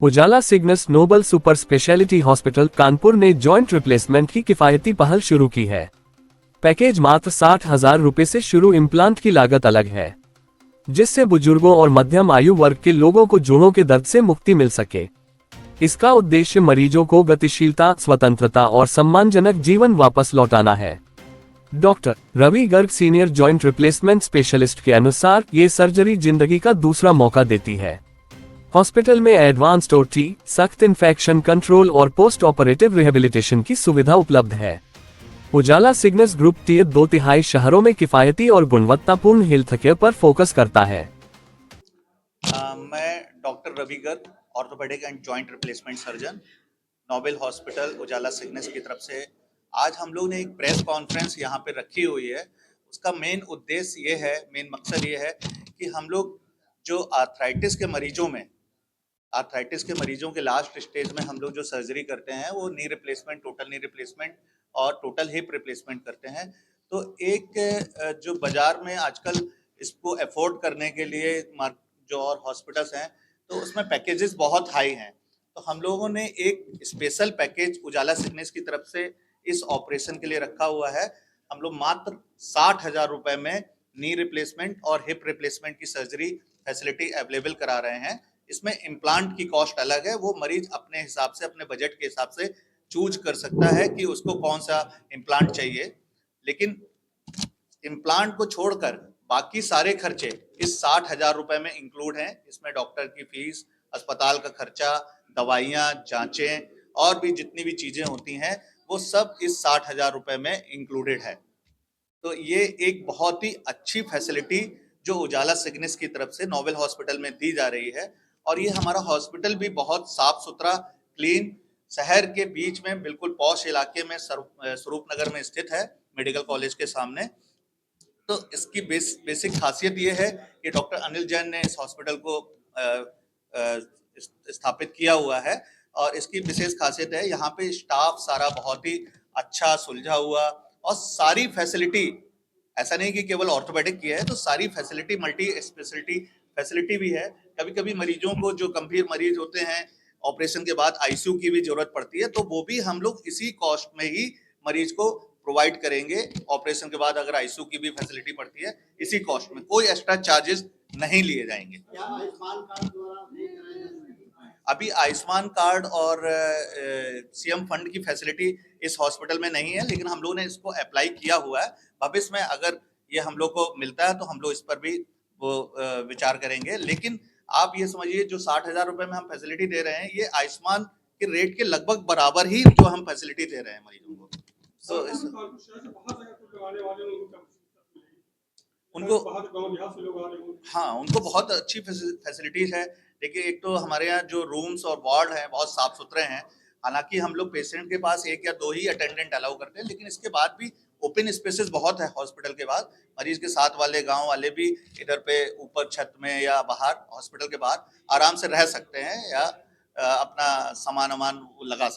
उजाला Cygnus Noble Super Speciality Hospital Kanpur ने joint replacement की किफायती पहल शुरू की है। पैकेज मात्र 60,000 रुपए से शुरू। इम्प्लांट की लागत अलग है, जिससे बुजुर्गों और मध्यम आयु वर्ग के लोगों को जोड़ों के दर्द से मुक्ति मिल सके। इसका उद्देश्य मरीजों को गतिशीलता, स्वतंत्रता और सम्मानजनक जीवन वापस लौटाना है। Doctor Ravi Garg, senior joint replacement specialist के अनुसार ये सर्जरी जिंदगी का दूसरा मौका देती है। हॉस्पिटल में एडवांस्ड ओटी, सख्त इन्फेक्शन कंट्रोल और पोस्ट ऑपरेटिव रिहेबिलिटेशन की सुविधा उपलब्ध है। उजाला सिग्नस ग्रुप टियर 2/3 शहरों में किफायती और गुणवत्तापूर्ण हेल्थ केयर पर फोकस करता है। मैं doctor Ravi Garg, orthopaedic and joint replacement surgeon, Nobel hospital Ujala Cygnus की तरफ से आज हम लोग ने एक प्रेस कॉन्फ्रेंस यहाँ पे रखी हुई है। उसका मेन उद्देश्य ये है, मेन मकसद ये है कि हम लोग जो आर्थराइटिस के मरीजों के लास्ट स्टेज में हम लोग जो सर्जरी करते हैं वो knee replacement, total knee replacement और टोटल हिप रिप्लेसमेंट करते हैं। तो एक जो बाजार में आजकल इसको अफोर्ड करने के लिए जो और हॉस्पिटल्स हैं, तो उसमें पैकेजेस बहुत हाई हैं। तो हम लोगों ने एक स्पेशल पैकेज उजाला सिग्नस की तरफ से इस ऑपरेशन के लिए रखा हुआ है। हम लोग मात्र 60,000 रुपए में नी रिप्लेसमेंट और हिप रिप्लेसमेंट की सर्जरी फैसिलिटी अवेलेबल करा रहे हैं। इसमें इम्प्लांट की कॉस्ट अलग है, वो मरीज अपने हिसाब से, अपने बजट के हिसाब से चूज कर सकता है कि उसको कौन सा इम्प्लांट चाहिए। लेकिन इम्प्लांट को छोड़कर बाकी सारे खर्चे इस 60,000 रुपए में इंक्लूड हैं। इसमें डॉक्टर की फीस, अस्पताल का खर्चा, दवाइयाँ, जांचें और भी जितनी भी चीजें होती हैं वो सब इस 60,000 रुपए में इंक्लूडेड है। तो ये एक बहुत ही अच्छी फैसिलिटी जो उजाला सिग्नस की तरफ से नोबेल हॉस्पिटल में दी जा रही है। और ये हमारा हॉस्पिटल भी बहुत साफ सुथरा, क्लीन, शहर के बीच में बिल्कुल पॉश इलाके में स्वरूप नगर में स्थित है, मेडिकल कॉलेज के सामने। तो इसकी बेसिक खासियत ये है कि डॉक्टर अनिल जैन ने इस हॉस्पिटल को स्थापित किया हुआ है। और इसकी विशेष खासियत है, यहाँ पे स्टाफ सारा बहुत ही अच्छा, सुलझा हुआ, और सारी फैसिलिटी, ऐसा नहीं कि केवल ऑर्थोपेडिक की है, तो सारी फैसिलिटी, मल्टी स्पेशलिटी फैसिलिटी भी है। कभी कभी मरीजों को, जो गंभीर मरीज होते हैं, ऑपरेशन के बाद आईसीयू की भी जरूरत पड़ती है, तो वो भी हम लोग इसी कॉस्ट में ही मरीज को प्रोवाइड करेंगे। ऑपरेशन के बाद अगर आईसीयू की भी फैसिलिटी पड़ती है, इसी कॉस्ट में, कोई एक्स्ट्रा चार्जेस नहीं लिए जाएंगे। अभी आयुष्मान कार्ड और सीएम फंड की फैसिलिटी इस हॉस्पिटल में नहीं है, लेकिन हम लोगों ने इसको अप्लाई किया हुआ है। भविष्य में अगर ये हम लोग को मिलता है तो हम लोग इस पर भी वो विचार करेंगे। लेकिन आप ये समझिए, जो 60,000 रुपए में हम फैसिलिटी दे रहे हैं, ये आयुष्मान के रेट के लगभग बराबर ही जो हम फैसिलिटी दे रहे हैं मरीजों को। तो उनको हाँ, उनको बहुत अच्छी फैसिलिटीज है। देखिए, एक तो हमारे यहाँ जो रूम्स और वार्ड हैं बहुत साफ सुथरे हैं। हालांकि हम लोग पेशेंट के पास 1 या 2 ही अटेंडेंट अलाउ करते हैं, लेकिन इसके बाद भी ओपन स्पेसेस बहुत है हॉस्पिटल के बाद। मरीज के साथ वाले, गांव वाले भी इधर पे ऊपर छत में या बाहर हॉस्पिटल के बाहर आराम से रह सकते हैं, या अपना सामान वामान लगा सकते हैं।